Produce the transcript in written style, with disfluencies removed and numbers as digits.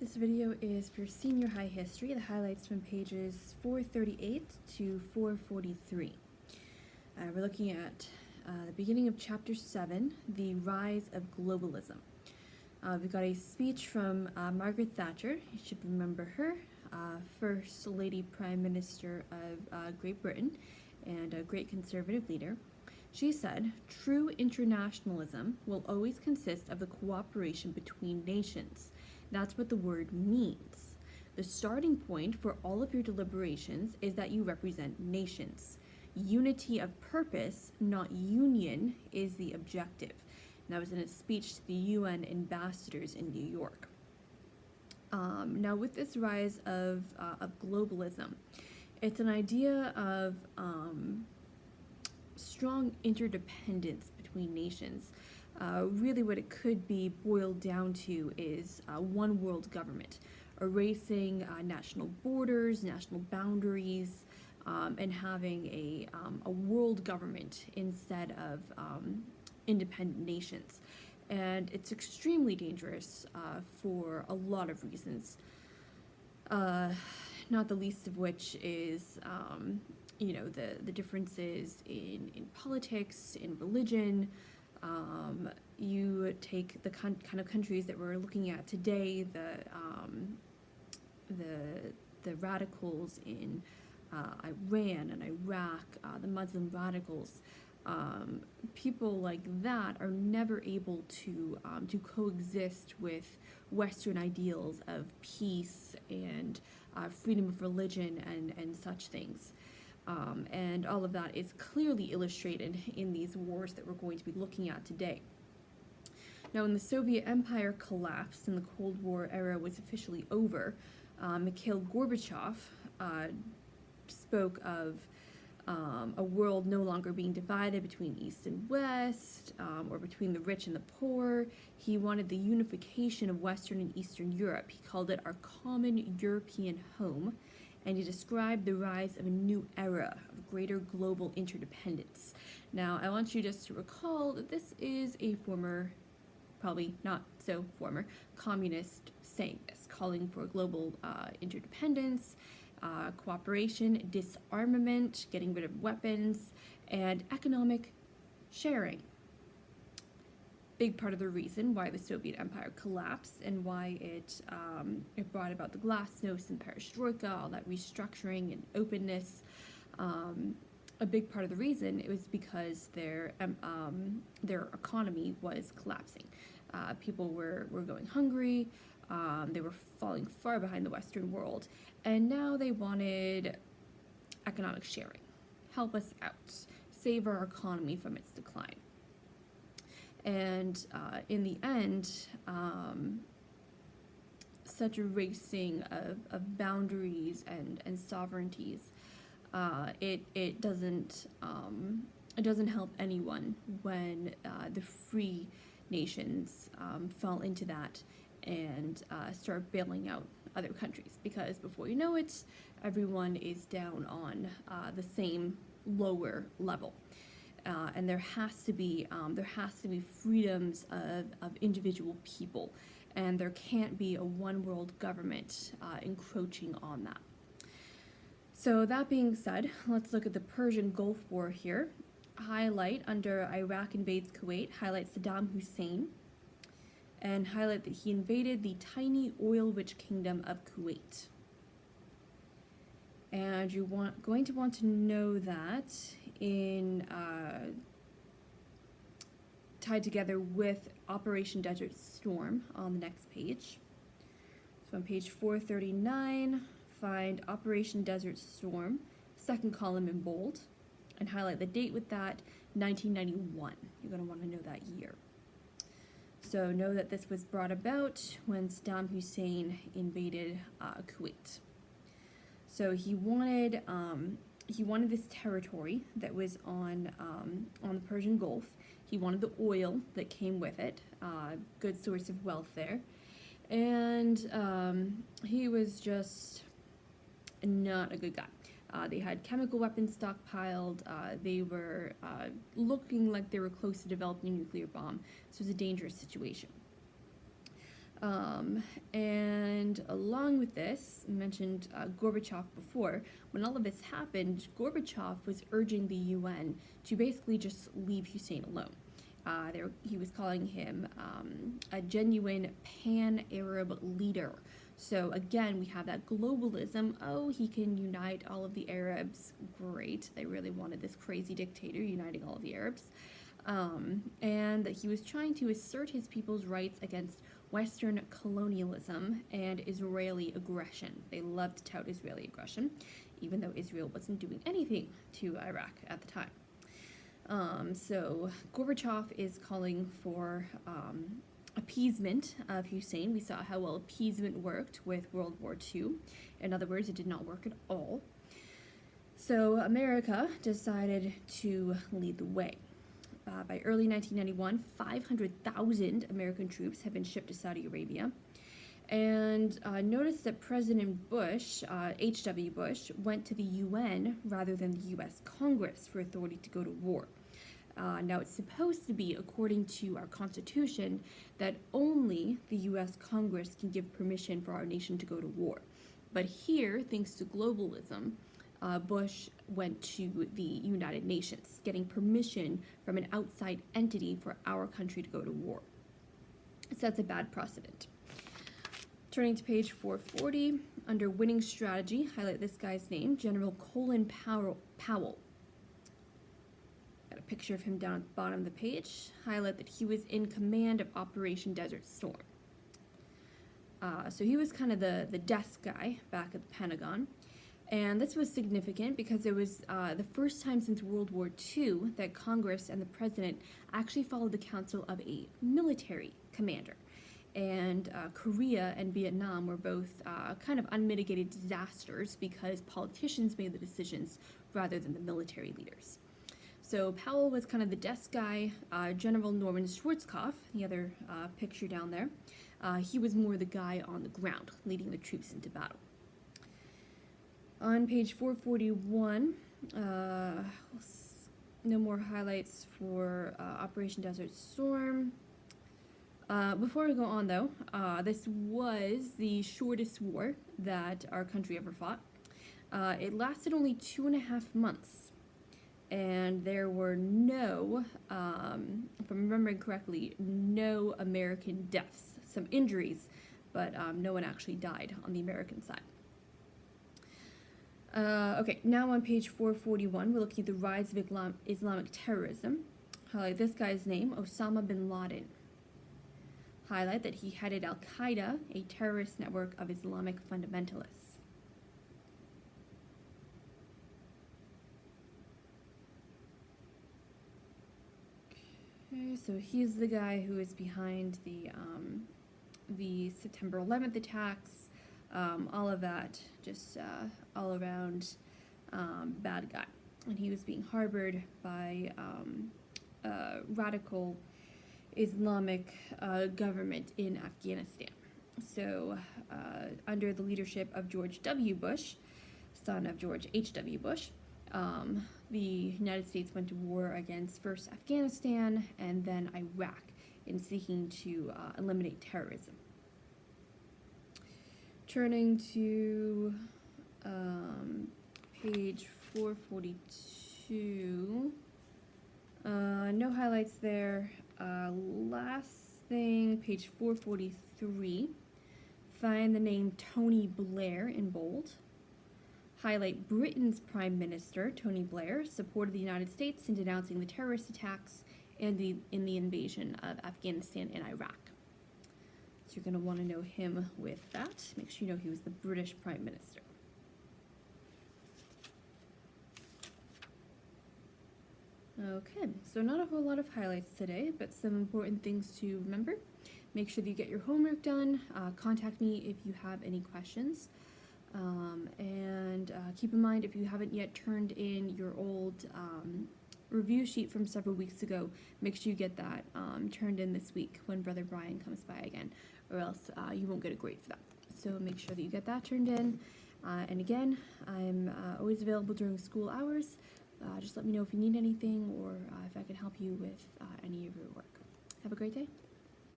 This video is for senior high history. The highlights from pages 438 to 443. We're looking at the beginning of chapter 7, the rise of globalism. We've got a speech from Margaret Thatcher. You should remember her, First Lady Prime Minister of Great Britain and a great conservative leader. She said, "True internationalism will always consist of the cooperation between nations. That's what the word means. The starting point for all of your deliberations is that you represent nations. Unity of purpose, not union, is the objective." And that was in a speech to the UN ambassadors in New York. Now, with this rise of globalism, it's an idea of strong interdependence between nations. Really what it could be boiled down to is one world government, erasing national borders, national boundaries, and having a world government instead of independent nations. And it's extremely dangerous for a lot of reasons, not the least of which is the differences in politics, in religion. You take the kind of countries that we're looking at today, the radicals in Iran and Iraq, the Muslim radicals. People like that are never able to coexist with Western ideals of peace and freedom of religion and such things. And all of that is clearly illustrated in these wars that we're going to be looking at today. Now, when the Soviet Empire collapsed and the Cold War era was officially over, Mikhail Gorbachev spoke of a world no longer being divided between East and West, or between the rich and the poor. He wanted the unification of Western and Eastern Europe. He called it our common European home, and he described the rise of a new era of greater global interdependence. Now, I want you just to recall that this is a former, probably not so former, communist saying this, calling for global interdependence, cooperation, disarmament, getting rid of weapons, and economic sharing. Big part of the reason why the Soviet Empire collapsed and why it brought about the glasnost and perestroika, all that restructuring and openness. A big part of the reason it was because their economy was collapsing. People were going hungry. They were falling far behind the Western world, and now they wanted economic sharing. Help us out. Save our economy from its decline. And in the end, such erasing of boundaries and sovereignties, it doesn't help anyone when the free nations fall into that and start bailing out other countries, because before you know it, everyone is down on the same lower level. And there has to be freedoms of individual people, and there can't be a one world government encroaching on that. So that being said, let's look at the Persian Gulf War here. Highlight under Iraq invades Kuwait, highlight Saddam Hussein, and highlight that he invaded the tiny oil-rich kingdom of Kuwait. And you're going to want to know that in tied together with Operation Desert Storm on the next page. So on page 439, find Operation Desert Storm, second column in bold, and highlight the date with that, 1991. You're going to want to know that year. So know that this was brought about when Saddam Hussein invaded Kuwait. So he wanted this territory that was on the Persian Gulf. He wanted the oil that came with it, good source of wealth there, and he was just not a good guy. They had chemical weapons stockpiled. They were looking like they were close to developing a nuclear bomb. So it was a dangerous situation. And And along with this, I mentioned Gorbachev before. When all of this happened, Gorbachev was urging the UN to basically just leave Hussein alone. He was calling him a genuine pan-Arab leader. So again, we have that globalism. Oh, he can unite all of the Arabs. Great. They really wanted this crazy dictator uniting all of the Arabs. And that he was trying to assert his people's rights against Western colonialism and Israeli aggression. They loved to tout Israeli aggression, even though Israel wasn't doing anything to Iraq at the time. So Gorbachev is calling for appeasement of Hussein. We saw how well appeasement worked with World War II. In other words, it did not work at all. So America decided to lead the way. By early 1991, 500,000 American troops had been shipped to Saudi Arabia. And notice that President Bush, H.W. Bush, went to the UN rather than the U.S. Congress for authority to go to war. Now, it's supposed to be, according to our Constitution, that only the U.S. Congress can give permission for our nation to go to war. But here, thanks to globalism, Bush went to the United Nations, getting permission from an outside entity for our country to go to war. So that's a bad precedent. Turning to page 440, under winning strategy, highlight this guy's name, General Colin Powell. Got a picture of him down at the bottom of the page. Highlight that he was in command of Operation Desert Storm. So he was kind of the desk guy back at the Pentagon. And this was significant because it was the first time since World War II that Congress and the President actually followed the counsel of a military commander. And Korea and Vietnam were both kind of unmitigated disasters because politicians made the decisions rather than the military leaders. So Powell was kind of the desk guy. General Norman Schwarzkopf, the other picture down there, he was more the guy on the ground, leading the troops into battle. On page 441, no more highlights for Operation Desert Storm. Before we go on, though, this was the shortest war that our country ever fought. It lasted only 2.5 months, and there were no, if I'm remembering correctly, no American deaths. Some injuries, but no one actually died on the American side. Okay, now on page 441, we're looking at the rise of Islamic terrorism. Highlight this guy's name, Osama bin Laden. Highlight that he headed Al-Qaeda, a terrorist network of Islamic fundamentalists. Okay, so he's the guy who is behind the September 11th attacks, all of that, just all around bad guy. And he was being harbored by radical Islamic government in Afghanistan. So under the leadership of George W. Bush, son of George H.W. Bush, the United States went to war against first Afghanistan and then Iraq in seeking to eliminate terrorism. Turning to page 442, no highlights there. Last thing, page 443, find the name Tony Blair in bold. Highlight Britain's Prime Minister, Tony Blair, supported the United States in denouncing the terrorist attacks and in the invasion of Afghanistan and Iraq. So you're going to want to know him with that. Make sure you know he was the British Prime Minister. Okay, so not a whole lot of highlights today, but some important things to remember. Make sure that you get your homework done. Contact me if you have any questions. And keep in mind, if you haven't yet turned in your old review sheet from several weeks ago, make sure you get that turned in this week when Brother Brian comes by again, or else you won't get a grade for that. So make sure that you get that turned in. And again, I'm always available during school hours. Just let me know if you need anything or if I can help you with any of your work. Have a great day.